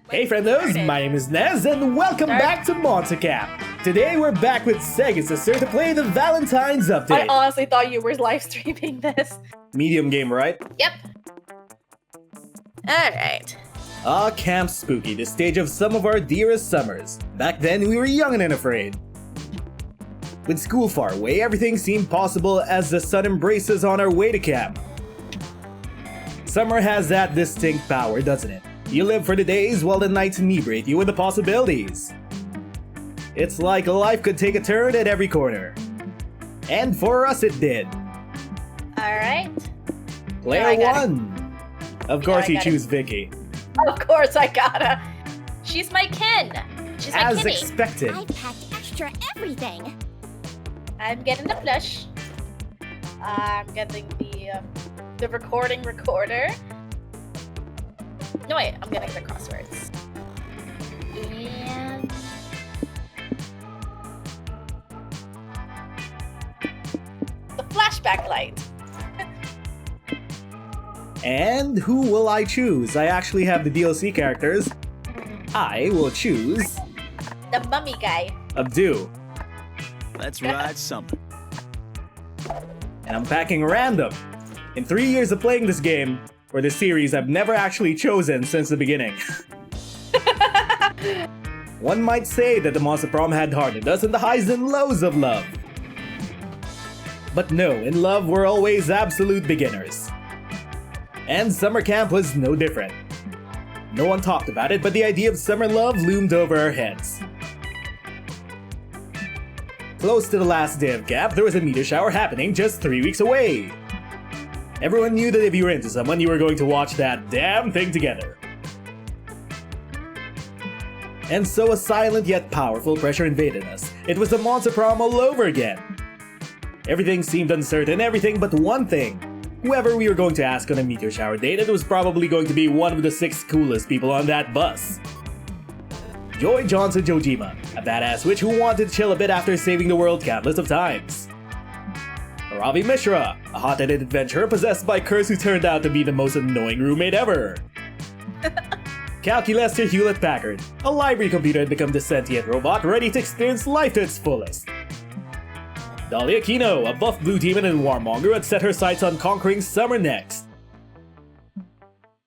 Hey friendos, my name is Nez and welcome back to Monster Cap. Today we're back with SEGASister to play the Valentines update. I honestly thought you were live streaming this. Medium game, right? Yep. Alright. Camp Spooky, the stage of some of our dearest summers. Back then we were young and unafraid. With school far away, everything seemed possible as the sun embraces on our way to camp. Summer has that distinct power, doesn't it? You live for the days while the nights inebriate you with the possibilities. It's like life could take a turn at every corner. And for us it did. Alright. Player 1! Of course you choose Vicky. Of course I gotta. She's my kin. She's my As kitty. expected. I packed extra everything. I'm getting the plush. I'm getting the recording recorder. No wait, I'm getting the crosswords. And the flashback light. And who will I choose? I actually have the DLC characters. I will choose The mummy guy. Abdu. Let's ride something. And I'm packing random. In 3 years of playing this game, or this series, I've never actually chosen since the beginning. One might say that the Monster Prom had hardened us in the highs and lows of love. But no, in love we're always absolute beginners. And summer camp was no different. No one talked about it, but the idea of summer love loomed over our heads. Close to the last day of camp, there was a meteor shower happening just 3 weeks away. Everyone knew that if you were into someone, you were going to watch that damn thing together. And so a silent yet powerful pressure invaded us. It was the Monster Prom all over again. Everything seemed uncertain, everything but one thing. Whoever we were going to ask on a meteor shower date, it was probably going to be one of the 6 coolest people on that bus. Joy Johnson Jojima, a badass witch who wanted to chill a bit after saving the world countless of times. Ravi Mishra, a hot-headed adventurer possessed by curse who turned out to be the most annoying roommate ever. Calculester Hewlett-Packard, a library computer had become the sentient robot ready to experience life to its fullest. Dahlia Kino, a buff blue demon and warmonger had set her sights on conquering summer next.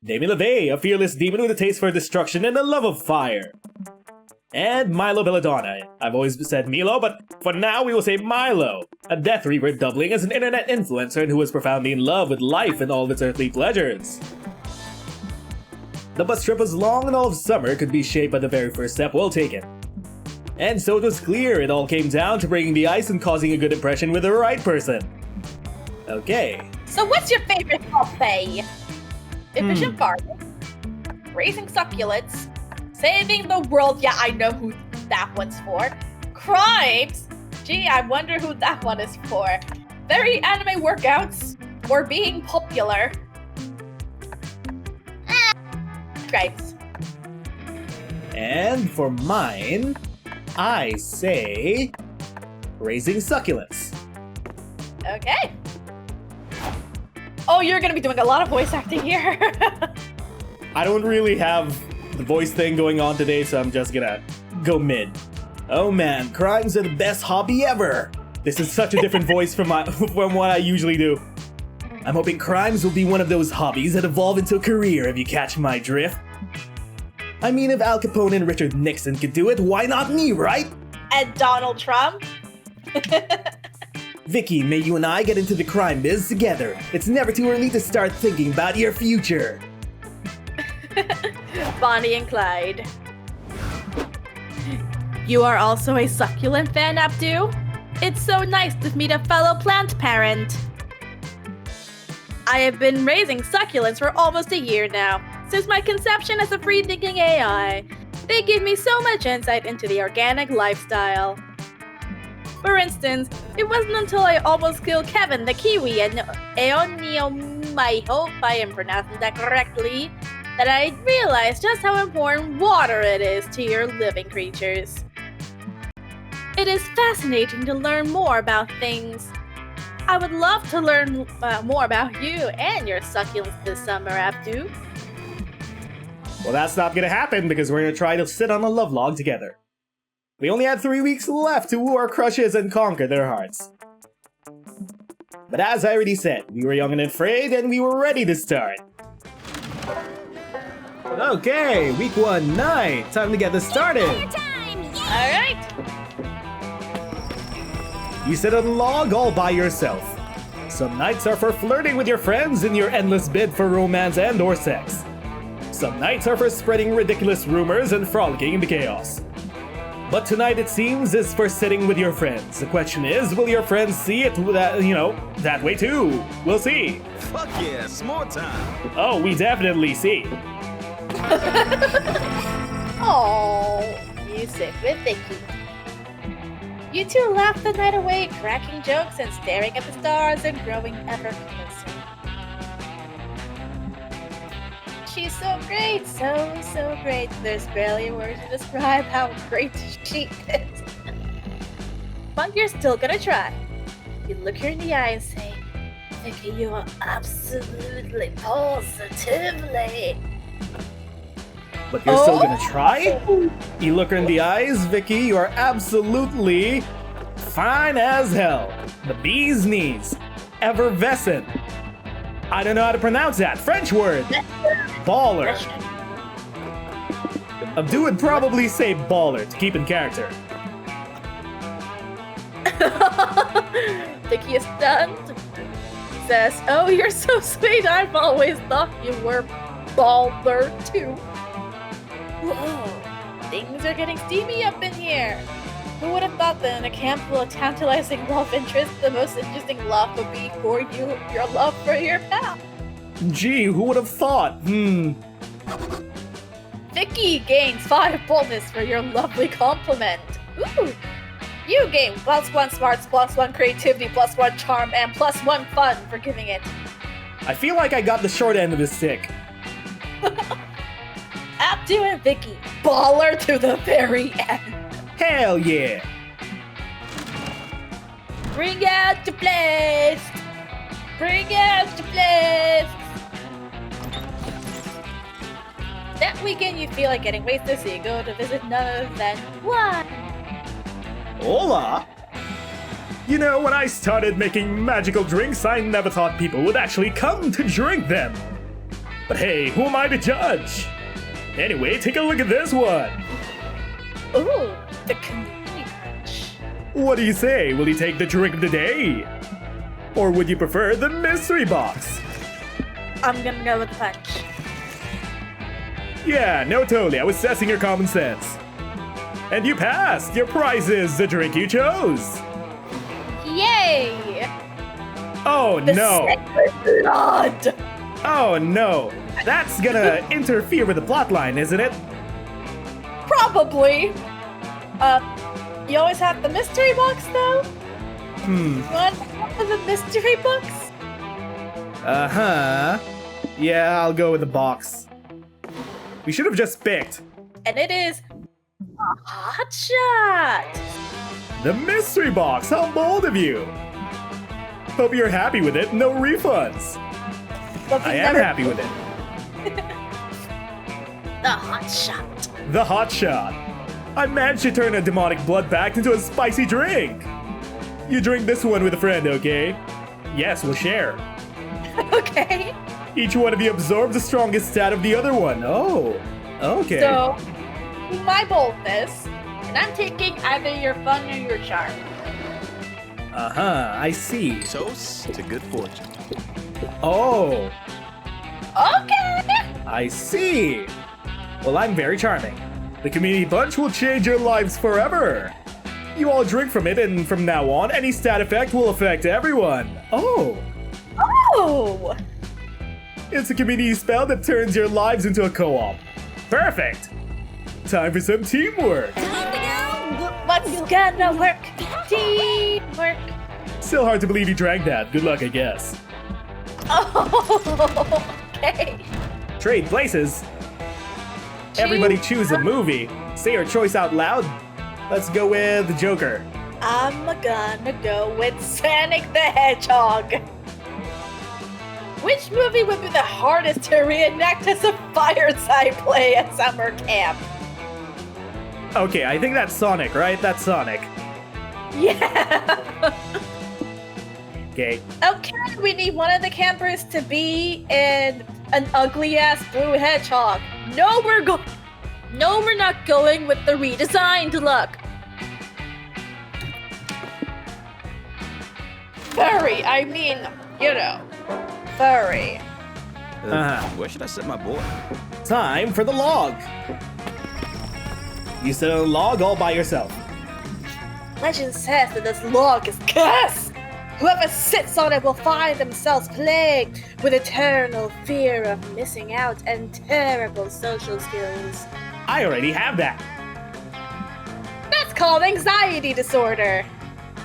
Demi LeVay, a fearless demon with a taste for destruction and a love of fire. And Milo Belladonna. I've always said Milo, but for now we will say Milo, a Death Reaper doubling as an internet influencer and who was profoundly in love with life and all of its earthly pleasures. The bus trip was long and all of summer could be shaped by the very first step well taken. And so it was clear it all came down to breaking the ice and causing a good impression with the right person. Okay. So what's your favorite hobby? Efficient farming, raising succulents, saving the world, yeah, I know who that one's for. Crimes, gee, I wonder who that one is for. Very anime workouts, or being popular. Crimes. And for mine, I say raising succulents. Okay. Oh, you're gonna be doing a lot of voice acting here. I don't really have the voice thing going on today, so I'm just gonna go mid. Oh man, crimes are the best hobby ever! This is such a different voice from what I usually do. I'm hoping crimes will be one of those hobbies that evolve into a career, if you catch my drift. I mean, if Al Capone and Richard Nixon could do it, why not me, right? And Donald Trump. Vicky, may you and I get into the crime biz together. It's never too early to start thinking about your future. Bonnie and Clyde. You are also a succulent fan, Abdu? It's so nice to meet a fellow plant parent. I have been raising succulents for almost a year now, since my conception as a free-thinking AI. They give me so much insight into the organic lifestyle. For instance, it wasn't until I almost killed Kevin the Kiwi and Eonio, I hope I am pronouncing that correctly, that I realized just how important water it is to your living creatures. It is fascinating to learn more about things. I would love to learn more about you and your succulents this summer, Abdu. Well, that's not gonna happen because we're gonna try to sit on a lovelog together. We only had 3 weeks left to woo our crushes and conquer their hearts. But as I already said, we were young and afraid, and we were ready to start. Okay, week 1 night. Time to get this started. Alright. You sit on a log all by yourself. Some nights are for flirting with your friends in your endless bid for romance and or sex. Some nights are for spreading ridiculous rumors and frolicking in the chaos. But tonight, it seems, is for sitting with your friends. The question is, will your friends see it that way too? We'll see. Fuck yeah, s'more time. Oh, we definitely see. Oh, you sit with Vicky. You two laugh the night away, cracking jokes and staring at the stars and growing ever closer. She's so great, so great. There's barely a word to describe how great she is. But you're still gonna try. You look her in the eye and say, Vicky, you are absolutely, positively. But you're still gonna try? You look her in the eyes, Vicky, you are absolutely fine as hell. The bee's knees. Effervescent. I don't know how to pronounce that. French word. Baller. Abdu would probably say baller to keep in character. Vicky is stunned. Says, oh, you're so sweet. I've always thought you were baller too. Whoa, things are getting steamy up in here. Who would have thought that in a camp full of tantalizing love interests, the most interesting love would be for you, your love for your pal? Gee, who would have thought? Vicky gains 5 boldness for your lovely compliment. Ooh! You gain +1 smarts, +1 creativity, +1 charm, and +1 fun for giving it. I feel like I got the short end of the stick. Abdu and Vicky, baller to the very end. Hell yeah! Bring out the place! Bring out the place! That weekend you feel like getting wasted, so you go to visit none other than one. Hola! You know, when I started making magical drinks, I never thought people would actually come to drink them. But hey, who am I to judge? Anyway, take a look at this one. Ooh, the community punch. What do you say? Will you take the drink of the day? Or would you prefer the mystery box? I'm gonna go with the punch. Yeah, no, totally. I was testing your common sense. And you passed! Your prize is the drink you chose! Yay! Oh no! Sacred blood! Oh no! That's gonna interfere with the plotline, isn't it? Probably. You always have the mystery box though? Want the mystery box? Uh-huh. Yeah, I'll go with the box. We should have just picked And it is a hot shot! the mystery box. How bold of you! Hope you're happy with it. No refunds. But we I am never- happy with it. The hot shot. The hot shot. I managed to turn a demonic blood pact into a spicy drink. You drink this one with a friend, okay? Yes, we'll share. Okay. Each one of you absorbs the strongest stat of the other one. Oh, okay. So, my boldness, and I'm taking either your fun or your charm. Uh-huh, I see. Toast to good fortune. Oh, Okay. I see. Well, I'm very charming. The community punch will change your lives forever. You all drink from it, and from now on, any stat effect will affect everyone. Oh, Oh. it's a community spell that turns your lives into a co-op. Perfect. Time for some teamwork. What's gonna work? Teamwork. Still hard to believe you drank that. Good luck, I guess. Oh, okay. Trade places. Everybody choose a movie. Say your choice out loud. Let's go with Joker. I'm gonna go with Sonic the Hedgehog. Which movie would be the hardest to reenact as a fireside play at summer camp? Okay, I think that's Sonic, right? That's Sonic. Yeah. Okay. Okay, we need one of the campers to be in an ugly-ass blue hedgehog. No, we're not going with the redesigned look. Furry, I mean, you know, furry. Where should I set my board? Time for the log. You sit on a log all by yourself. Legend says that this log is cursed. Whoever sits on it will find themselves plagued with eternal fear of missing out and terrible social skills. I already have that. That's called anxiety disorder.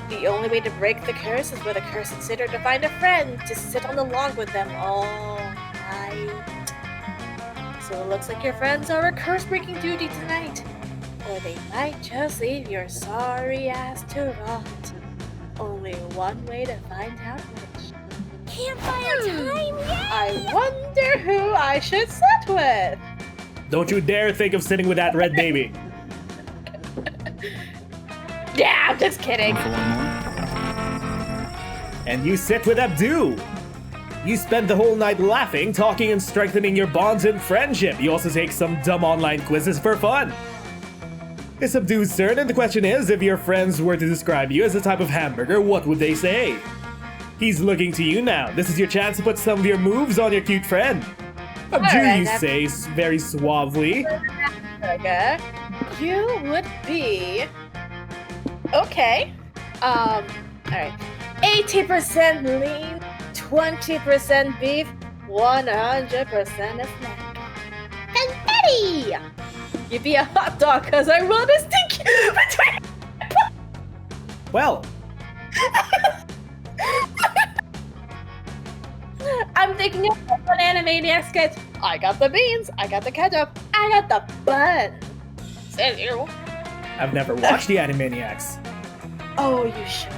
The only way to break the curse is for the cursed sitter to find a friend to sit on the log with them all night. So it looks like your friends are a curse-breaking duty tonight. Or they might just leave your sorry ass to rot. Only one way to find out which. Campfire time, yay! I wonder who I should sit with. Don't you dare think of sitting with that red baby. Yeah, I'm just kidding. And you sit with Abdu. You spend the whole night laughing, talking, and strengthening your bonds in friendship. You also take some dumb online quizzes for fun. It's Abdu's turn, and the question is, if your friends were to describe you as a type of hamburger, what would they say? He's looking to you now. This is your chance to put some of your moves on your cute friend. Abdu, Alright, you say very suavely. Okay. You would be... Okay. Alright. 80% lean, 20% beef, 100% a snack. Confetti! You'd be a hot dog because I run a stick between... Well, I'm thinking of an Animaniacs sketch. I got the beans, I got the ketchup, I got the bun. Says you. I've never watched the Animaniacs. Oh, you should.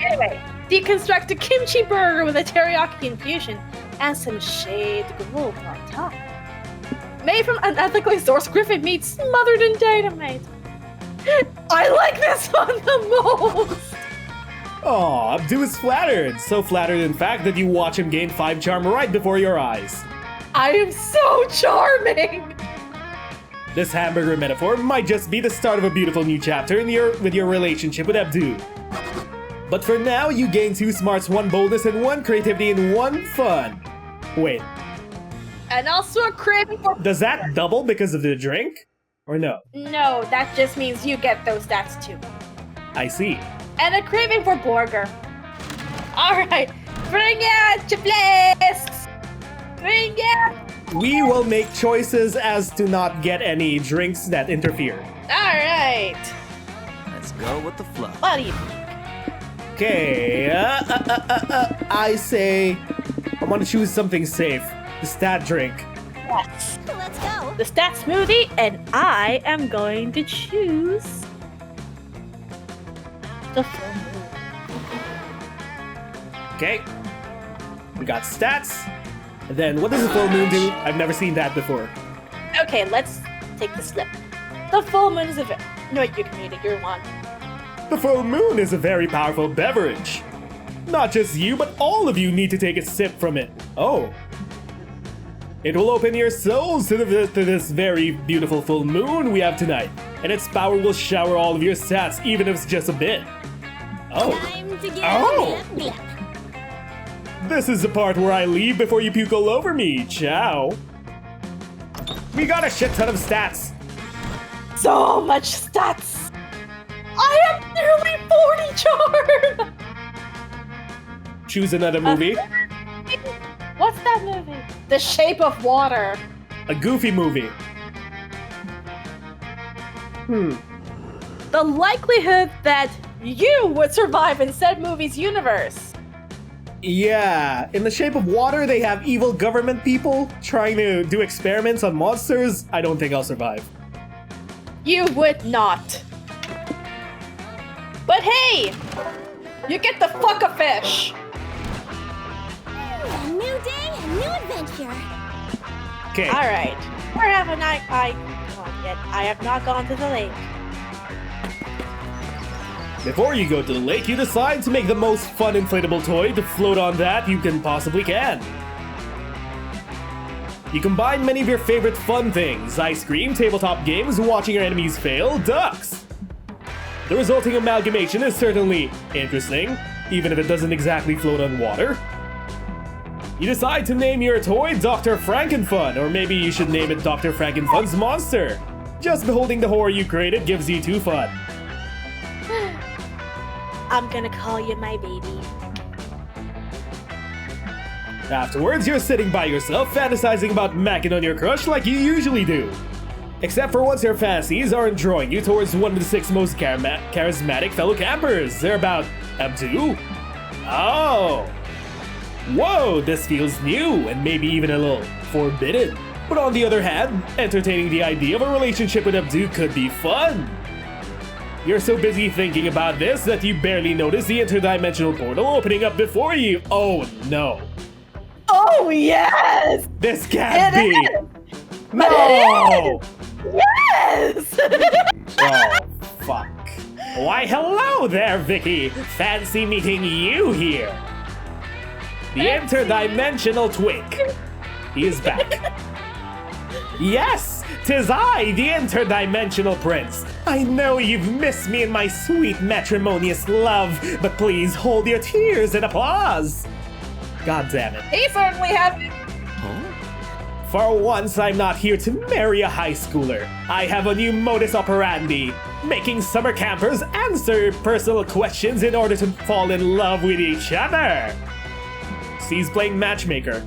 Anyway, deconstruct a kimchi burger with a teriyaki infusion and some shaved growth on top. Made from unethically sourced griffin meat smothered in dynamite. I like this one the most. Aw, Abdu is flattered. So flattered, in fact, that you watch him gain 5 charm right before your eyes. I am so charming. This hamburger metaphor might just be the start of a beautiful new chapter with your relationship with Abdu. But for now, you gain 2 smarts, 1 boldness, and 1 creativity, and 1 fun. Wait, And also a craving for... does that double because of the drink? Or no? No, that just means you get those stats too. I see. And a craving for burger. Alright, bring out your flasks. Bring out... We will make choices as to not get any drinks that interfere. Alright. Let's go with the flow. What do you think? Okay, I say I want to choose something safe. The stat drink. Yes. Let's go. The stat smoothie, and I am going to choose the full moon. Okay. We got stats. And then what does the full moon do? I've never seen that before. Okay, let's take the slip. The full moon is a no, you can read it. You're one. The full moon is a very powerful beverage. Not just you, but all of you need to take a sip from it. Oh. It will open your souls to this very beautiful full moon we have tonight. And its power will shower all of your stats, even if it's just a bit. Oh. Time to get Oh. a blip. This is the part where I leave before you puke all over me. Ciao. We got a shit ton of stats. So much stats. I have nearly 40 charm. Choose another movie. What's that movie? The Shape of Water. A goofy movie. The likelihood that you would survive in said movie's universe. Yeah, in The Shape of Water, they have evil government people trying to do experiments on monsters. I don't think I'll survive. You would not. But hey, you get the fuck a fish. A new new day and new adventure. Okay. Alright. Where haven't I gone yet? I have not gone to the lake. Before you go to the lake, you decide to make the most fun inflatable toy to float on that you can possibly can. You combine many of your favorite fun things: ice cream, tabletop games, watching your enemies fail, ducks. The resulting amalgamation is certainly interesting, even if it doesn't exactly float on water. You decide to name your toy Dr. Frankenfun, or maybe you should name it Dr. Frankenfun's Monster. Just beholding the horror you created gives you too fun. I'm gonna call you my baby. Afterwards, you're sitting by yourself, fantasizing about macking on your crush like you usually do. Except for once your fantasies aren't drawing you towards one of the 6 most charismatic fellow campers. They're about Abdu. Oh. Whoa, this feels new and maybe even a little forbidden. But on the other hand, entertaining the idea of a relationship with Abdu could be fun. You're so busy thinking about this that you barely notice the interdimensional portal opening up before you. Oh no. Oh yes! This can't It be! is! No! Yes! Oh, fuck. Why, hello there, Vicky! Fancy meeting you here! The interdimensional twink. He is back. Yes! 'Tis I, the interdimensional prince! I know you've missed me in my sweet matrimonious love, but please hold your tears and applause! God damn it. He certainly has. For once, I'm not here to marry a high schooler. I have a new modus operandi, making summer campers answer personal questions in order to fall in love with each other. He's playing matchmaker.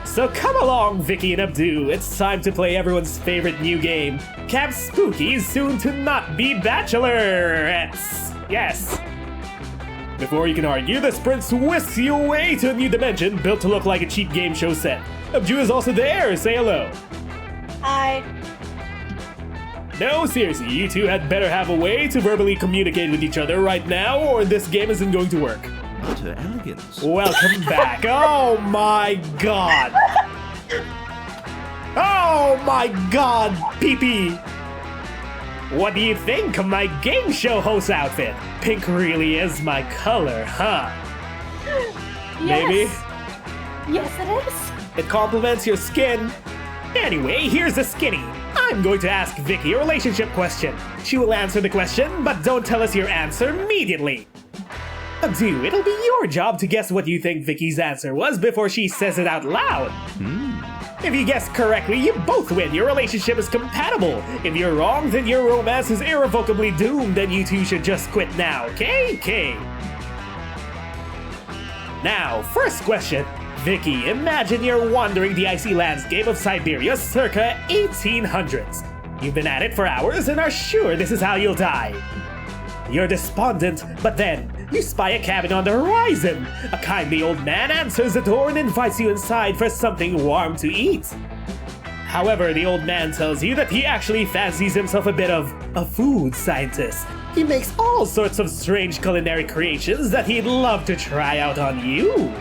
So come along, Vicky and Abdu. It's time to play everyone's favorite new game, Camp Spooky's soon to not be bachelorettes. Yes. Before you can argue, this prince whisks you away to a new dimension built to look like a cheap game show set. Abdu is also there. Say hello. Hi. No, seriously, you two had better have a way to verbally communicate with each other right now, or this game isn't going to work. Utter elegance. Welcome back. Oh my god. Oh my god, Pee-Pee. What do you think of my game show host outfit? Pink really is my color, huh? Maybe? Yes, it is. It complements your skin. Anyway, here's the skinny. I'm going to ask Vicky a relationship question. She will answer the question, but don't tell us your answer immediately. Abdu, it'll be your job to guess what you think Vicky's answer was before she says it out loud. If you guess correctly, you both win. Your relationship is compatible. If you're wrong, then your romance is irrevocably doomed and you two should just quit now, okay? Now, first question. Vicky, imagine you're wandering the icy landscape of Siberia circa 1800s. You've been at it for hours and are sure this is how you'll die. You're despondent, but then you spy a cabin on the horizon. A kindly old man answers the door and invites you inside for something warm to eat. However, the old man tells you that he actually fancies himself a bit of a food scientist. He makes all sorts of strange culinary creations that he'd love to try out on you.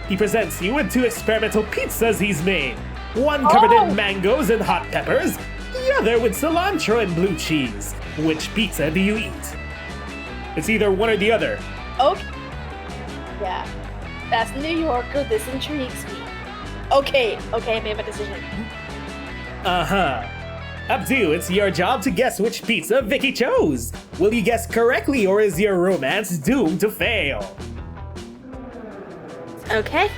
He presents you with 2 experimental pizzas he's made. One covered in mangoes and hot peppers, the other with cilantro and blue cheese. Which pizza do you eat? It's either one or the other. Okay. Yeah. That's New Yorker. This intrigues me. Okay, I made my decision. Uh-huh. Abdu, it's your job to guess which pizza Vicky chose. Will you guess correctly or is your romance doomed to fail? Okay.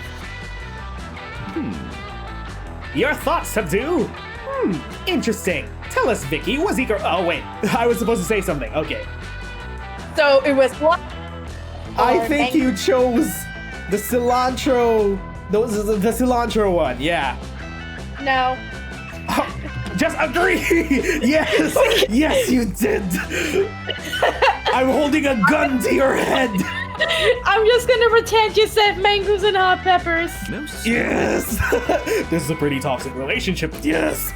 Your thoughts, Abdu? Interesting. Tell us, Vicky, was he oh wait, I was supposed to say something. Okay. So it was what? I think you chose the cilantro. The cilantro one, yeah. No. Just agree! Yes! Yes, you did! I'm holding a gun to your head! I'm just gonna pretend you said mangoes and hot peppers. No, Yes! This is a pretty toxic relationship. Yes!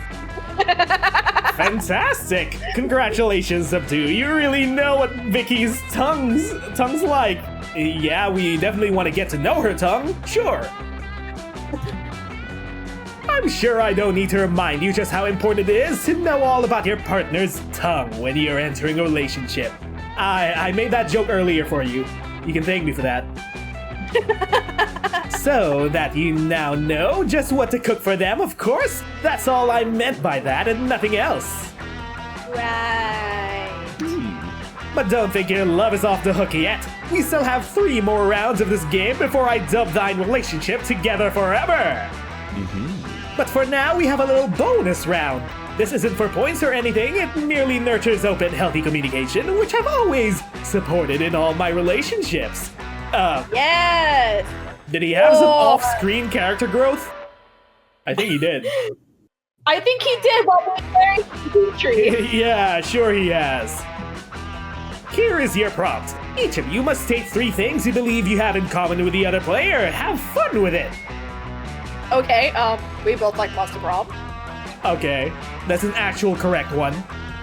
Fantastic! Congratulations, Abdu. You really know what Vicky's tongue's like. Yeah, we definitely want to get to know her tongue. Sure. I'm sure I don't need to remind you just how important it is to know all about your partner's tongue when you're entering a relationship. I made that joke earlier for you. You can thank me for that. So that you now know just what to cook for them, of course. That's all I meant by that and nothing else. Right. But don't think your love is off the hook yet. We still have 3 more rounds of this game before I dub thine relationship together forever. But for now, we have a little bonus round. This isn't for points or anything, it merely nurtures open, healthy communication, which I've always supported in all my relationships. Yes. Did he have some off-screen character growth? I think he did. I think he did while we were wearing the tree. Yeah, sure he has. Here is your prompt. Each of you must state 3 things you believe you have in common with the other player. Have fun with it. Okay, we both like Monster Prom. Okay, that's an actual correct one.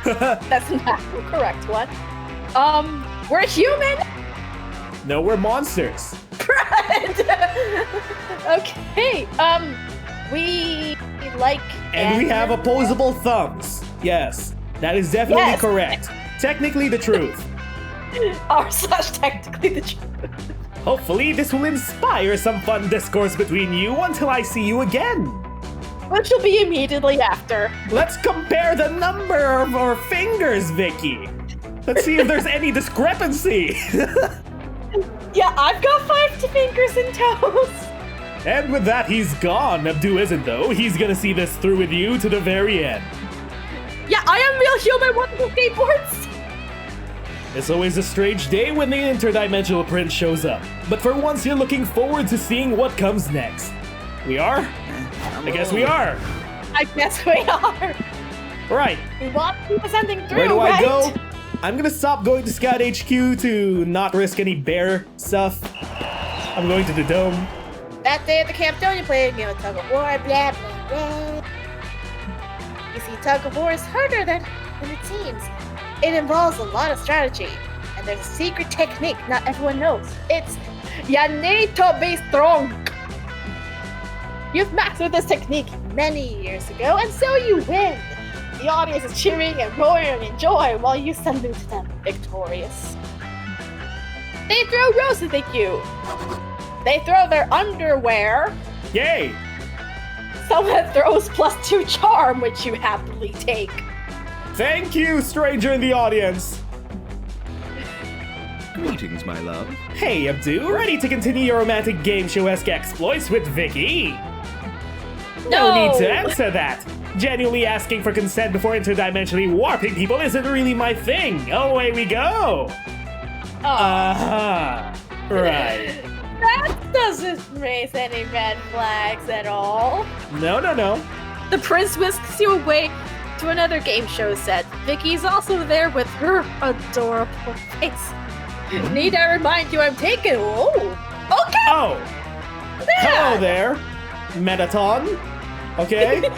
That's an actual correct one. We're human. No, we're monsters. Okay, we like And we have opposable thumbs. Yes, that is definitely correct. Technically the truth. /technically the truth. Hopefully this will inspire some fun discourse between you until I see you again. Which will be immediately after. Let's compare the number of our fingers, Vicky. Let's see if there's any discrepancy. Yeah, I've got 5 fingers and toes. And with that, he's gone. Abdu isn't, though. He's gonna see this through with you to the very end. Yeah, I am real human with the skateboards. It's always a strange day when the interdimensional prince shows up. But for once, you're looking forward to seeing what comes next. We are? I guess we are. I guess we are. Right. We want to keep sending through, Where do I right? go? I'm gonna stop going to Scout HQ to not risk any bear stuff. I'm going to the dome. That day at the camp, don't you play a game of tug of war, blah, blah, blah. You see, tug of war is harder than it seems. It involves a lot of strategy, and there's a secret technique not everyone knows. It's you need to be strong. You've mastered this technique many years ago, and so you win. The audience is cheering and roaring in joy while you salute them victorious. They throw roses at you. They throw their underwear. Yay! Someone throws +2 charm, which you happily take. Thank you, stranger in the audience. Greetings, my love. Hey, Abdu, ready to continue your romantic game show-esque exploits with Vicky? No need to answer that. Genuinely asking for consent before interdimensionally warping people isn't really my thing. Away we go. Right. That doesn't raise any red flags at all. No. The prince whisks you away to another game show set. Vicky's also there with her adorable face. Need I remind you I'm taken? Oh, okay. Oh. Hello there, Metaton. Okay.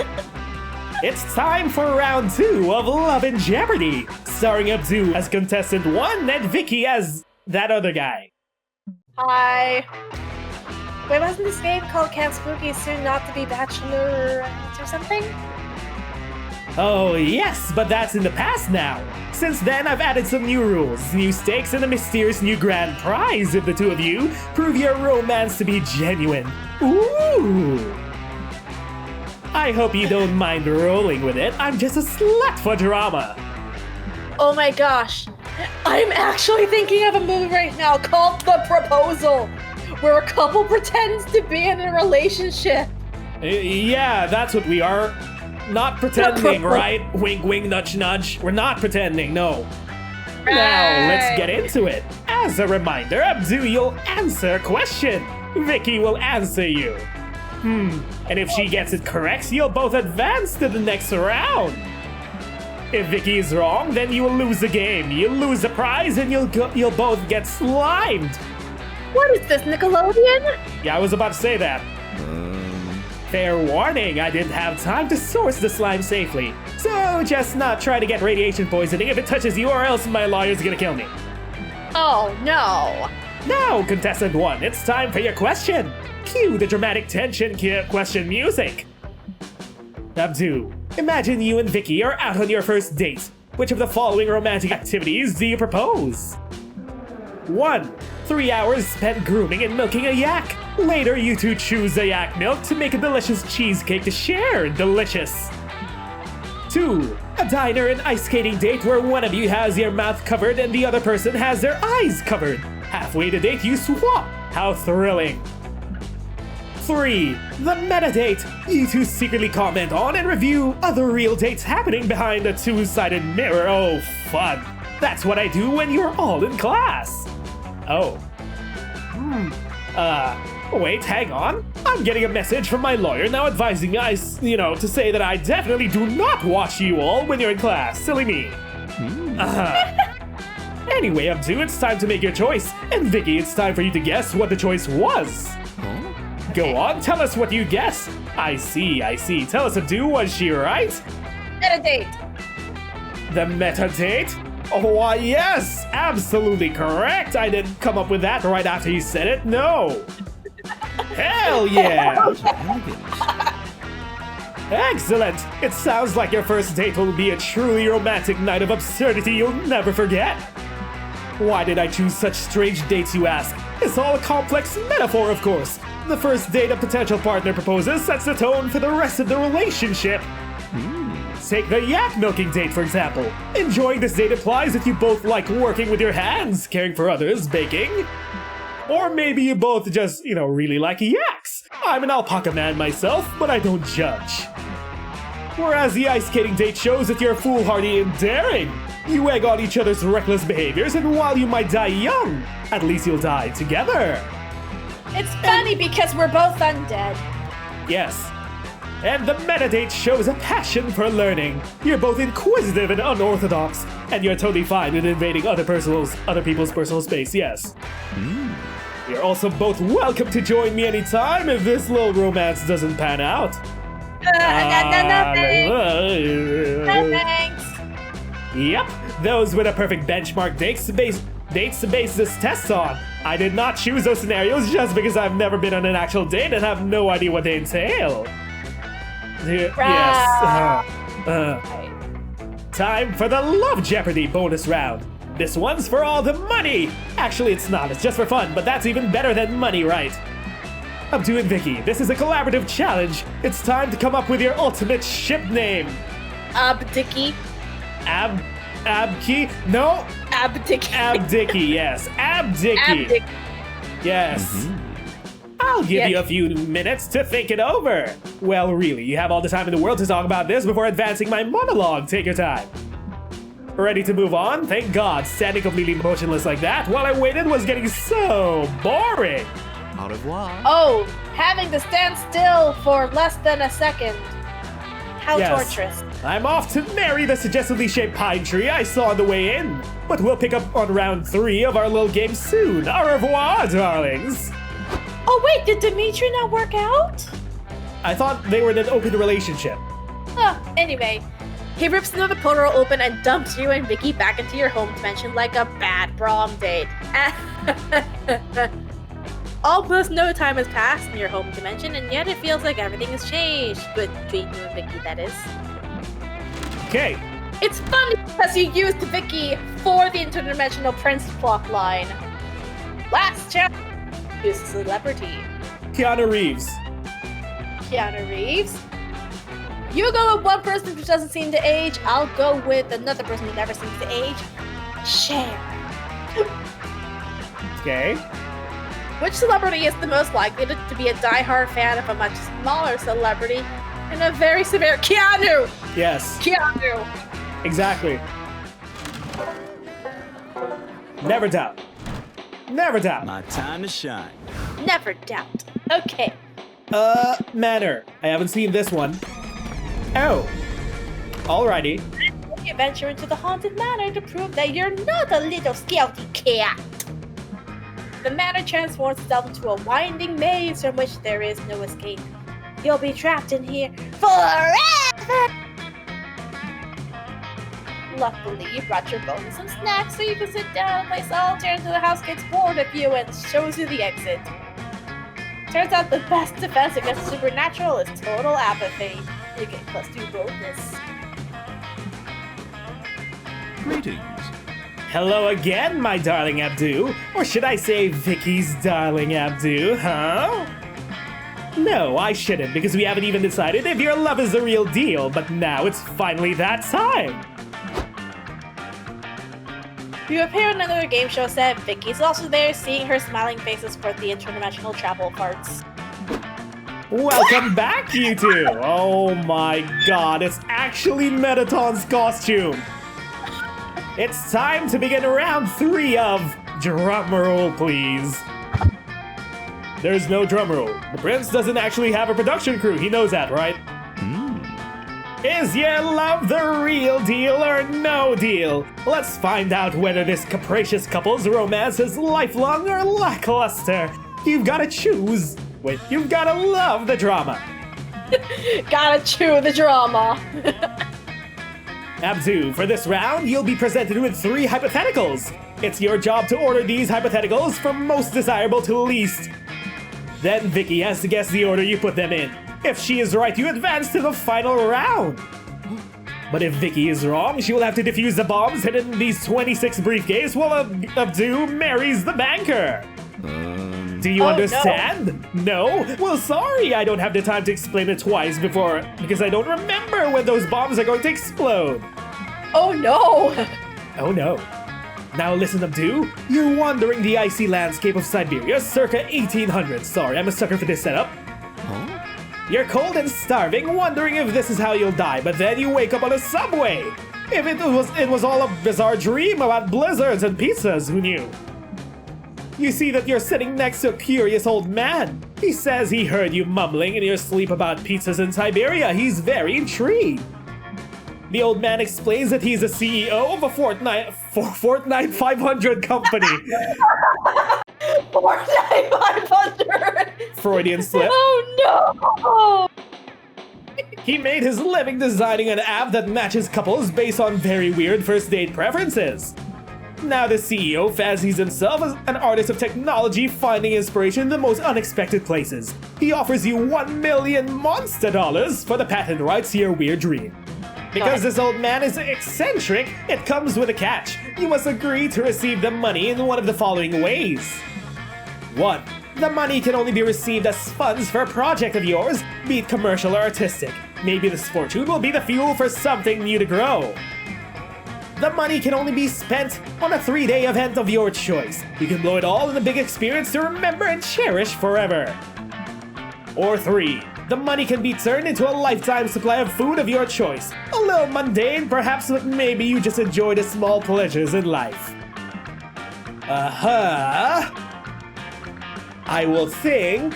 It's time for round 2 of Love in Jeopardy, starring Abdu as contestant 1 and Vicky as that other guy. Hi. Wait, wasn't this game called Camp Spooky Soon Not to Be Bachelor or something? Oh yes, but that's in the past now. Since then, I've added some new rules, new stakes, and a mysterious new grand prize if the 2 of you prove your romance to be genuine. Ooh! I hope you don't mind rolling with it. I'm just a slut for drama. Oh my gosh. I'm actually thinking of a movie right now called The Proposal, where a couple pretends to be in a relationship. Yeah, that's what we are. Not pretending, right? Wink, wink, nudge, nudge. We're not pretending, no. Now, let's get into it. As a reminder, Abdu, you'll answer a question. Vicky will answer you. And if she gets it correct, you'll both advance to the next round. If Vicky is wrong, then you will lose the game. You'll lose the prize and you'll both get slimed. What is this, Nickelodeon? Yeah, I was about to say that. Fair warning, I didn't have time to source the slime safely. So just not try to get radiation poisoning if it touches you, or else my lawyer's gonna kill me. Oh no. Now, contestant 1, it's time for your question. Cue the dramatic tension question music. Abdu, imagine you and Vicky are out on your first date. Which of the following romantic activities do you propose? 1. 3 hours spent grooming and milking a yak. Later, you two choose the yak milk to make a delicious cheesecake to share. Delicious. 2. A diner and ice skating date where one of you has your mouth covered and the other person has their eyes covered. Halfway to date, you swap. How thrilling. 3. The meta date. You two secretly comment on and review other real dates happening behind a two-sided mirror. Oh, fun. That's what I do when you're all in class. Oh. Wait, hang on. I'm getting a message from my lawyer now advising us, to say that I definitely do not watch you all when you're in class. Silly me. Anyway, Abdu, it's time to make your choice. And Vicky, it's time for you to guess what the choice was. Go on, tell us what you guess. I see. Tell us, Abdu, was she right? Meta date. The meta date? Oh, why, yes! Absolutely correct! I didn't come up with that right after you said it, no! Hell yeah! Excellent! It sounds like your first date will be a truly romantic night of absurdity you'll never forget! Why did I choose such strange dates, you ask? It's all a complex metaphor, of course! The first date a potential partner proposes sets the tone for the rest of the relationship! Take the yak milking date, for example. Enjoying this date implies that you both like working with your hands, caring for others, baking. Or maybe you both just, really like yaks. I'm an alpaca man myself, but I don't judge. Whereas the ice skating date shows that you're foolhardy and daring. You egg on each other's reckless behaviors, and while you might die young, at least you'll die together. It's funny because we're both undead. Yes. And the metadate shows a passion for learning. You're both inquisitive and unorthodox, and you're totally fine with invading other people's personal space, yes. You're also both welcome to join me anytime if this little romance doesn't pan out. No thanks. Yep, those were the perfect benchmark dates to base this test on. I did not choose those scenarios just because I've never been on an actual date and have no idea what they entail. Yes. Time for the Love Jeopardy bonus round. This one's for all the money. Actually, it's not. It's just for fun, but that's even better than money, right? Abdu and Vicky, this is a collaborative challenge. It's time to come up with your ultimate ship name. Abdicky. Abki? No. Abdicky. Abdicky, yes. Abdicky. Yes. I'll give you a few minutes to think it over. Well, really, you have all the time in the world to talk about this before advancing my monologue. Take your time. Ready to move on? Thank God, standing completely motionless like that while I waited was getting so boring. Au revoir. Oh, having to stand still for less than a second. How torturous. I'm off to marry the suggestively shaped pine tree I saw on the way in. But we'll pick up on round 3 of our little game soon. Au revoir, darlings. Oh wait, did Dimitri not work out? I thought they were in an open relationship. Anyway, he rips another portal open and dumps you and Vicky back into your home dimension like a bad prom date. Almost no time has passed in your home dimension, and yet it feels like everything has changed. Between you and Vicky, that is. Okay. It's funny because you used Vicky for the interdimensional prince plot line. Last chance. Who's a celebrity? Keanu Reeves. Keanu Reeves? You go with one person who doesn't seem to age. I'll go with another person who never seems to age. Cher. Okay. Which celebrity is the most likely to be a die-hard fan of a much smaller celebrity and a very severe Keanu? Yes. Keanu. Exactly. Never doubt. Never doubt. My time to shine. Never doubt. Okay. Manor. I haven't seen this one. Oh. Alrighty. You venture into the haunted manor to prove that you're not a little skelty cat. The manor transforms itself into a winding maze from which there is no escape. You'll be trapped in here forever! Luckily, you brought your bones and some snacks so you can sit down and play solitaire until the house gets bored of you and shows you the exit. Turns out the best defense against the supernatural is total apathy. Okay, let's do bonus. Greetings. Hello again, my darling Abdu. Or should I say Vicky's darling Abdu, huh? No, I shouldn't, because we haven't even decided if your love is the real deal, but now it's finally that time! You appear on another game show set. Vicky's also there, seeing her smiling faces for the interdimensional travel parts. Welcome back, you two! Oh my god, it's actually Metaton's costume! It's time to begin round 3 of drumroll, please. There's no drumroll. The prince doesn't actually have a production crew, he knows that, right? Is your love the real deal or no deal? Let's find out whether this capricious couple's romance is lifelong or lackluster. You've gotta choose. Wait, you've gotta love the drama. Gotta chew the drama. Abdu, for this round, you'll be presented with 3 hypotheticals. It's your job to order these hypotheticals from most desirable to least. Then Vicky has to guess the order you put them in. If she is right, you advance to the final round. But if Vicky is wrong, she will have to defuse the bombs hidden in these 26 briefcases while Abdu marries the banker. Do you understand? No? Well, sorry, I don't have the time to explain it twice because I don't remember when those bombs are going to explode. Oh no! Oh no. Now listen, Abdu. You're wandering the icy landscape of Siberia circa 1800. Sorry, I'm a sucker for this setup. You're cold and starving, wondering if this is how you'll die, but then you wake up on a subway. If it was all a bizarre dream about blizzards and pizzas, who knew? You see that you're sitting next to a curious old man. He says he heard you mumbling in your sleep about pizzas in Siberia. He's very intrigued. The old man explains that he's the CEO of a Fortnite 500 company. Fortnite 500! Freudian slip. Oh no! He made his living designing an app that matches couples based on very weird first date preferences. Now the CEO fancies himself as an artist of technology, finding inspiration in the most unexpected places. He offers you $1 million monster dollars for the patent rights to your weird dream. Because this old man is eccentric, it comes with a catch. You must agree to receive the money in one of the following ways. 1. The money can only be received as funds for a project of yours, be it commercial or artistic. Maybe this fortune will be the fuel for something new to grow. The money can only be spent on a 3-day event of your choice. You can blow it all in a big experience to remember and cherish forever. Or 3. The money can be turned into a lifetime supply of food of your choice. A little mundane, perhaps, but maybe you just enjoy the small pleasures in life. I will think.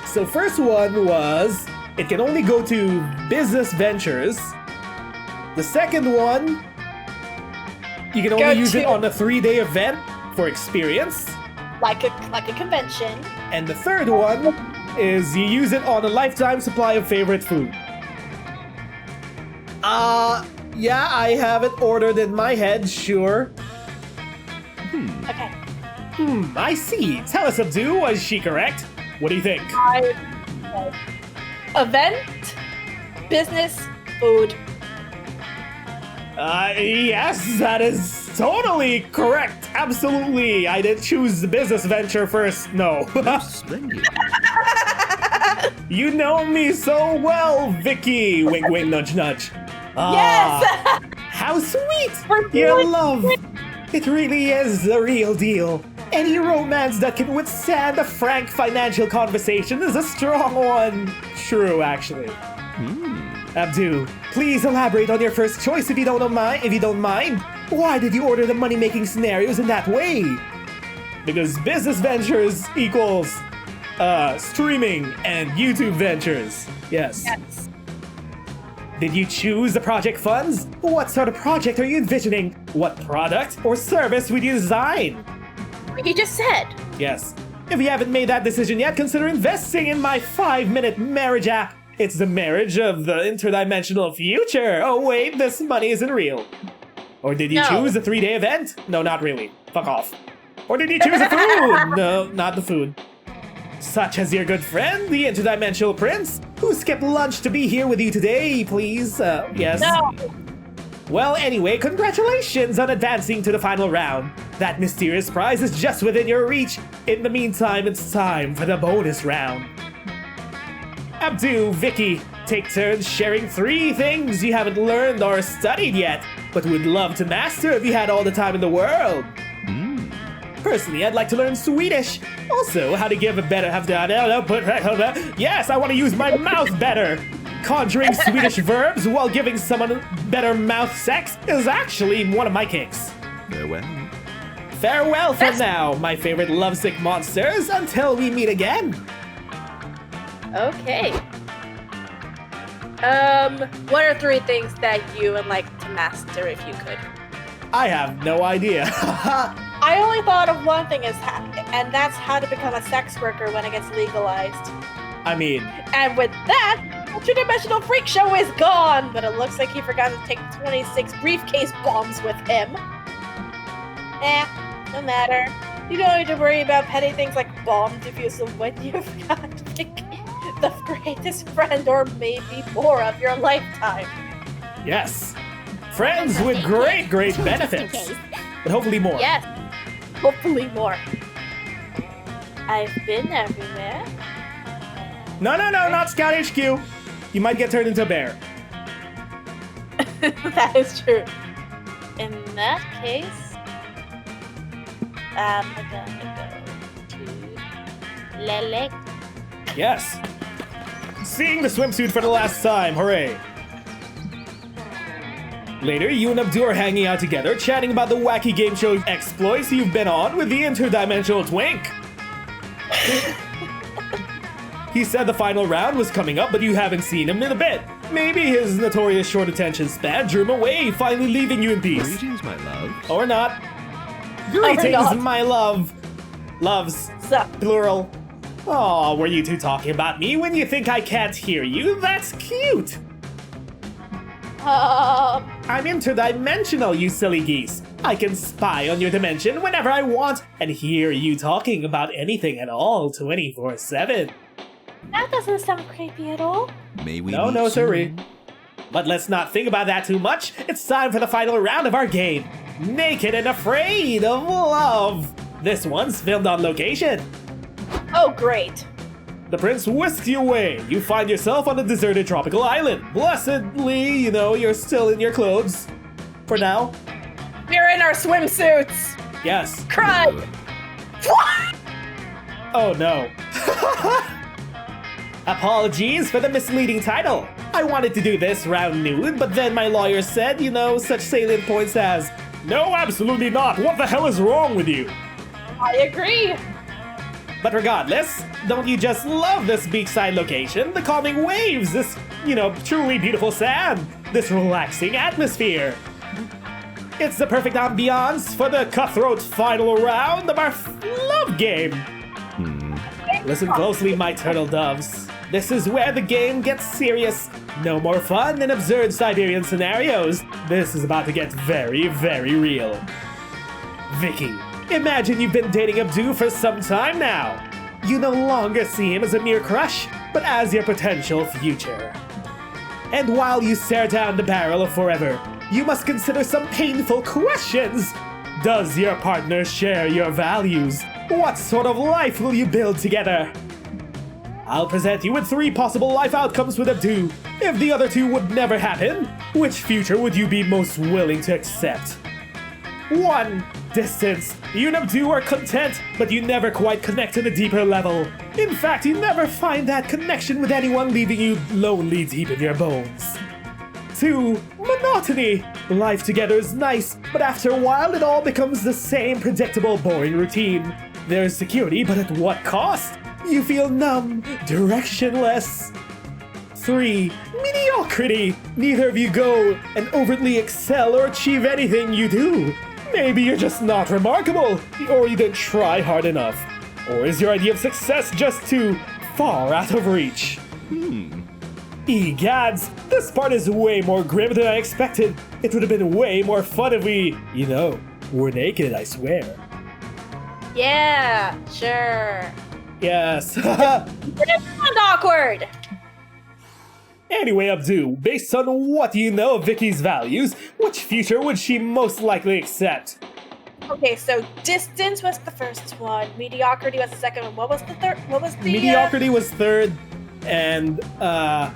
So first one was, it can only go to business ventures. The second one, you can only use it on a 3-day event for experience. Like a convention. And the third one is you use it on a lifetime supply of favorite food. Yeah, I have it ordered in my head, sure. Okay. I see. Tell us, Abdu, was she correct? What do you think? Event, business, food. Yes, that is totally correct. Absolutely. I did choose the business venture first. No. Splendid. You know me so well, Vicky. Wink, wink, nudge, nudge. Yes! How sweet! Your love. It really is the real deal. Any romance that can withstand a frank financial conversation is a strong one. True, actually. Abdu, please elaborate on your first choice if you don't mind. Why did you order the money-making scenarios in that way? Because business ventures equals streaming and YouTube ventures. Yes. Did you choose the project funds? What sort of project are you envisioning? What product or service would you design? You just said. Yes. If you haven't made that decision yet, consider investing in my 5-minute marriage app. It's the marriage of the interdimensional future. Oh wait, this money isn't real. Or did you choose a 3-day event? No, not really. Fuck off. Or did you choose the food? No, not the food. Such as your good friend, the interdimensional prince, who skipped lunch to be here with you today, please? Yes. No. Well, anyway, congratulations on advancing to the final round. That mysterious prize is just within your reach. In the meantime, it's time for the bonus round. Abdu, Vicky, take turns sharing 3 things you haven't learned or studied yet, but would love to master if you had all the time in the world. Personally, I'd like to learn Swedish. Also, how to give a better... Yes, I want to use my mouth better. Conjuring Swedish verbs while giving someone better mouth sex is actually one of my kinks. Farewell. Farewell for now, my favorite lovesick monsters, until we meet again. Okay. What are 3 things that you would like to master if you could? I have no idea. I only thought of one thing, and that's how to become a sex worker when it gets legalized. I mean... And with that, the two-dimensional freak show is gone, but it looks like he forgot to take 26 briefcase bombs with him. No matter. You don't need to worry about petty things like bomb defusal when you've got the greatest friend or maybe more of your lifetime. Yes. Friends with great benefits. But hopefully more. Yes. Hopefully more. I've been everywhere. No, not Scout HQ. You might get turned into a bear. That is true. In that case, I'm gonna go to Lele. Yes. Seeing the swimsuit for the last time, hooray. Later, you and Abdu are hanging out together, chatting about the wacky game show exploits you've been on with the interdimensional twink. He said the final round was coming up, but you haven't seen him in a bit. Maybe his notorious short attention span drew him away, finally leaving you in peace. Greetings, my love. Or not. Greetings, my love. Loves. Sup? Plural. Aw, were you two talking about me when you think I can't hear you? That's cute. I'm interdimensional, you silly geese. I can spy on your dimension whenever I want and hear you talking about anything at all 24/7. That doesn't sound creepy at all. May we No, meet sorry. soon? But let's not think about that too much. It's time for the final round of our game. Naked and Afraid of Love. This one's filmed on location. Oh, great. The prince whisks you away. You find yourself on a deserted tropical island. Blessedly, you're still in your clothes. For now. We're in our swimsuits. Yes. Cry. Oh no. Apologies for the misleading title. I wanted to do this round nude, but then my lawyer said, such salient points as, "No, absolutely not. What the hell is wrong with you?" I agree. But regardless, don't you just love this beachside location? The calming waves, this, truly beautiful sand, this relaxing atmosphere. It's the perfect ambiance for the cutthroat final round of our love game. Listen closely, my turtle doves. This is where the game gets serious. No more fun and absurd Siberian scenarios. This is about to get very, very real. Vicky, imagine you've been dating Abdu for some time now. You no longer see him as a mere crush, but as your potential future. And while you stare down the barrel of forever, you must consider some painful questions. Does your partner share your values? What sort of life will you build together? I'll present you with 3 possible life outcomes with Abdu. If the other 2 would never happen, which future would you be most willing to accept? 1. Distance. You and Abdu are content, but you never quite connect on a deeper level. In fact, you never find that connection with anyone, leaving you lonely deep in your bones. 2. Monotony. Life together is nice, but after a while it all becomes the same predictable, boring routine. There's security, but at what cost? You feel numb, directionless. 3. Mediocrity. Neither of you go and overtly excel or achieve anything you do. Maybe you're just not remarkable, or you didn't try hard enough. Or is your idea of success just too far out of reach? Egads, this part is way more grim than I expected. It would have been way more fun if we, were naked, I swear. Yeah, sure. Yes. But it sounds awkward. Anyway, Abdu, based on what you know of Vicky's values, which future would she most likely accept? Okay, so distance was the first one, mediocrity was the second one. What was the third? What was the Mediocrity was third, and a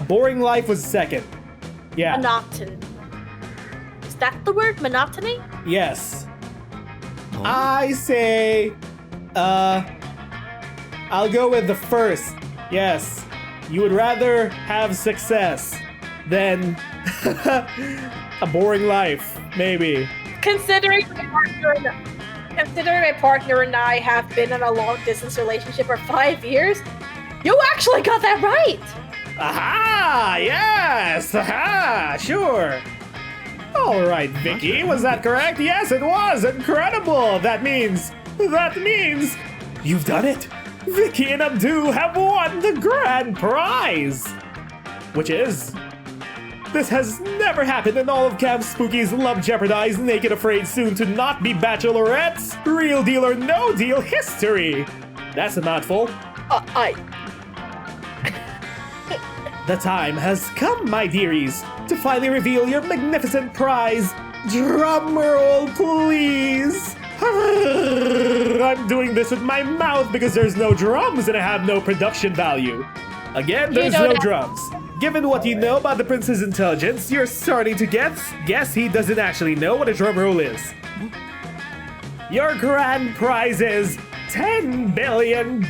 boring life was second. Yeah. monotony? Is that the word, monotony? Yes. Oh. I say, I'll go with the first. Yes. You would rather have success than a boring life, maybe. Considering my partner and I have been in a long-distance relationship for 5 years, you actually got that right! Aha! Yes! Aha! Sure! Alright, Vicky, was that correct? Yes, it was! Incredible! That means you've done it! Vicky and Abdu have won the grand prize! Which is... This has never happened in all of Camp Spooky's love jeopardized, naked afraid soon to not be bachelorettes, real deal or no deal history! That's a mouthful. The time has come, my dearies, to finally reveal your magnificent prize. Drum roll, please! I'm doing this with my mouth because there's no drums and I have no production value. Again, there's no drums. Given what you know about the prince's intelligence, you're starting to guess he doesn't actually know what a drum roll is. Your grand prize is $10 billion!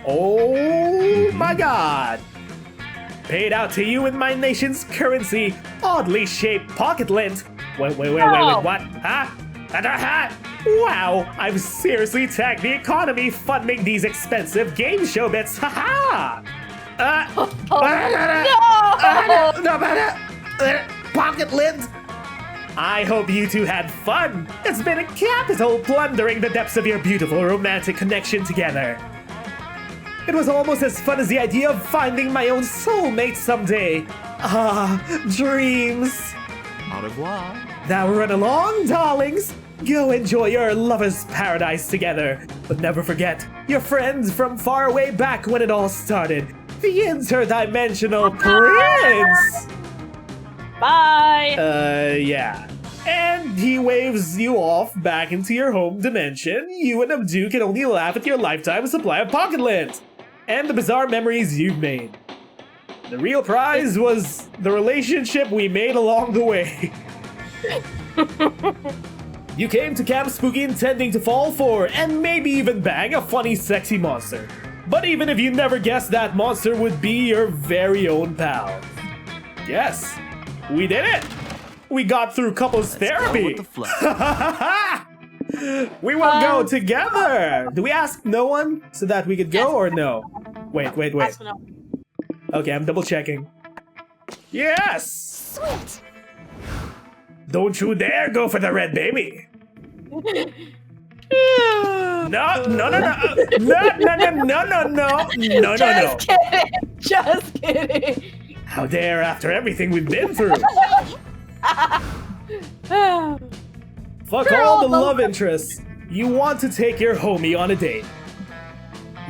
Oh my god! Paid out to you in my nation's currency, oddly shaped pocket lint. Wait, what? Huh? Wow, I've seriously tagged the economy funding these expensive game show bits, haha! Pocket lint! I hope you two had fun. It's been a capital plundering the depths of your beautiful romantic connection together. It was almost as fun as the idea of finding my own soulmate someday. Ah, dreams. Au revoir. Now run along, darlings. Go enjoy your lover's paradise together. But never forget your friends from far away back when it all started. The interdimensional prince. Bye! Yeah. And he waves you off back into your home dimension. You and Abdu can only laugh at your lifetime supply of pocket lint and the bizarre memories you've made. The real prize was the relationship we made along the way. You came to Camp Spooky intending to fall for and maybe even bang a funny, sexy monster. But even if you never guessed that monster would be your very own pal. Yes, we did it! We got through couples therapy! Go with the flow. We will go together! Do we ask no one so that we could go or no? Wait. Okay, I'm double checking. Yes! Sweet. Don't you dare go for the red baby! No. Just kidding! How dare after everything we've been through! Fuck all the love interests. You want to take your homie on a date.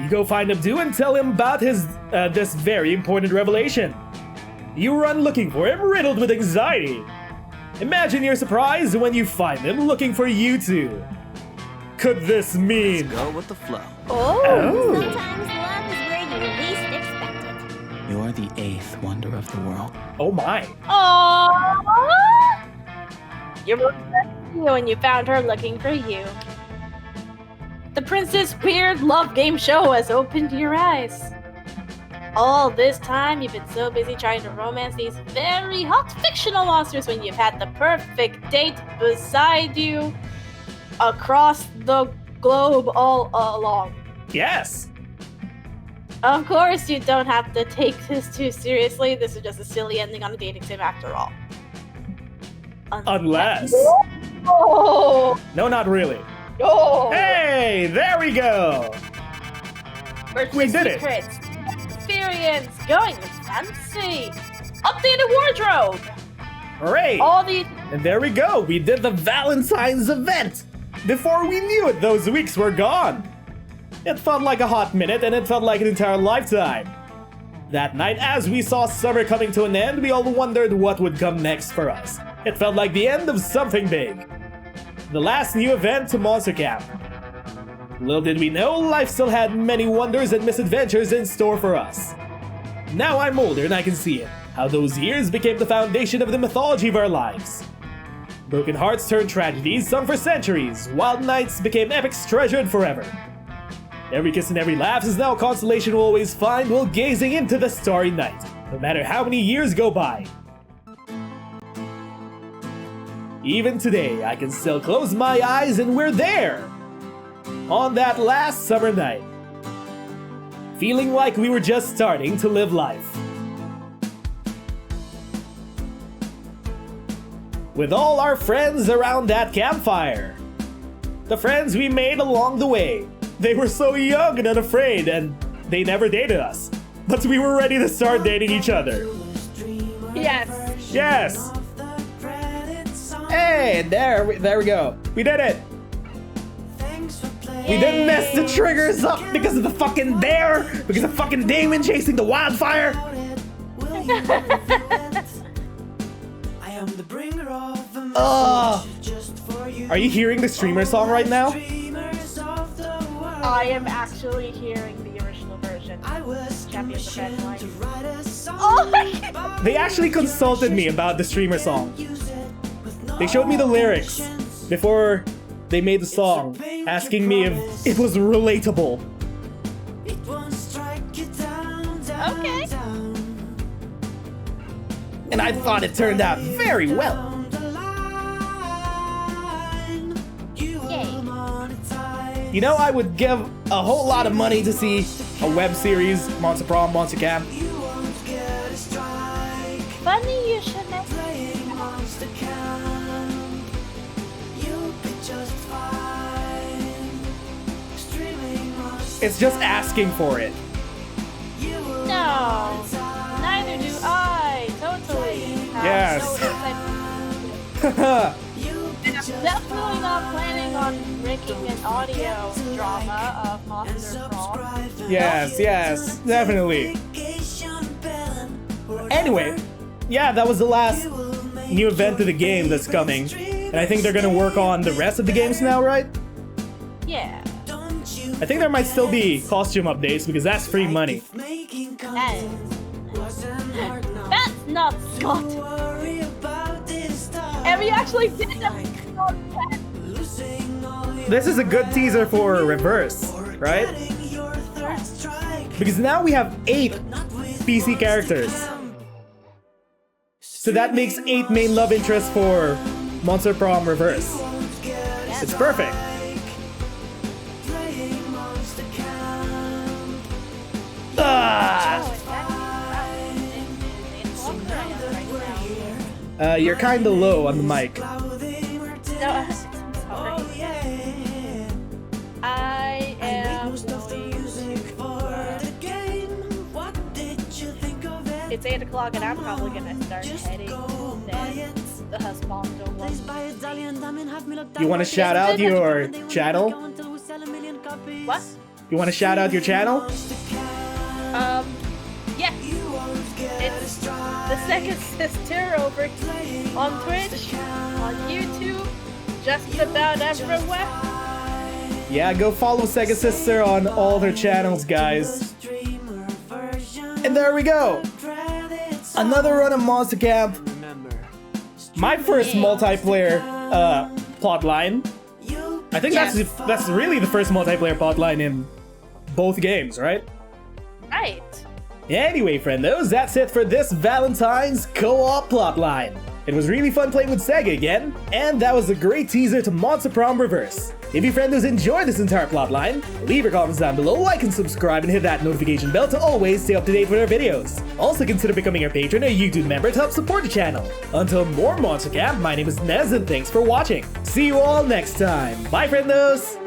You go find Abdu and tell him about his this very important revelation. You run looking for him, riddled with anxiety. Imagine your surprise when you find him looking for you two. Could this mean? Go with the flow. Oh. Sometimes love is where you least expect it. You're the 8th wonder of the world. Oh my. Aww! You were when you found her looking for you. The prince's weird love game show has opened your eyes. All this time, you've been so busy trying to romance these very hot fictional monsters when you've had the perfect date beside you across the globe all along. Yes. Of course, you don't have to take this too seriously. This is just a silly ending on a dating sim after all. Unless. Oh! No, not really. Oh! Hey, there we go. We did it. Secrets. Experience. Going with fancy. Updated wardrobe. Hooray. All these. And there we go. We did the Valentines event. Before we knew it, those weeks were gone. It felt like a hot minute and it felt like an entire lifetime. That night, as we saw summer coming to an end, we all wondered what would come next for us. It felt like the end of something big. The last new event to Monster Camp. Little did we know, life still had many wonders and misadventures in store for us. Now I'm older and I can see it, how those years became the foundation of the mythology of our lives. Broken hearts turned tragedies sung for centuries, wild nights became epics treasured forever. Every kiss and every laugh is now a consolation we'll always find while gazing into the starry night, no matter how many years go by. Even today, I can still close my eyes and we're there! On that last summer night. Feeling like we were just starting to live life. With all our friends around that campfire. The friends we made along the way. They were so young and unafraid, and they never dated us. But we were ready to start dating each other. Yes. Yes! Hey, there we go. We did it! We didn't mess the triggers up because of the fucking bear! Because of fucking Damon chasing the wildfire! Are you hearing the streamer song right now? I am actually hearing the original version. Champion of the Valentines. Oh my god! They actually consulted me about the streamer song. They showed me the lyrics before they made the song, asking me if it was relatable. Okay. And I thought it turned out very well. You know, I would give a whole lot of money to see a web series, Monster Prom, Monster Camp. Funny you should mention. It's just asking for it. No, neither do I. Totally. Yes. And I'm definitely not planning on making an audio drama of Monster Prom. Yes, yes, definitely. Anyway, yeah, that was the last new event of the game that's coming. And I think they're gonna work on the rest of the games now, right? Yeah. I think there might still be costume updates because that's free money. That's not Scott. And we actually did that. This is a good teaser for Reverse, right? Because now we have 8 PC characters. So that makes 8 main love interests for Monster Prom Reverse. It's perfect. You're kinda low on the mic. No, I'm sorry. I am It's 8 o'clock and I'm probably gonna start heading the husband. You wanna shout out your channel? What? You wanna shout out your channel? Yeah. It's the SEGASister over on Twitch, on YouTube, just about everywhere. Yeah, go follow SEGASister on all their channels, guys. And there we go! Another run of Monster Camp. My first multiplayer plotline. I think that's really the first multiplayer plotline in both games, right? Right. Anyway, friendos, that's it for this Valentine's co-op plotline. It was really fun playing with Sega again, and that was a great teaser to Monster Prom Reverse. If you friendos enjoyed this entire plotline, leave your comments down below, like and subscribe, and hit that notification bell to always stay up to date with our videos. Also consider becoming a patron or YouTube member to help support the channel. Until more Monster Camp, my name is Nez, and thanks for watching. See you all next time. Bye, friendos!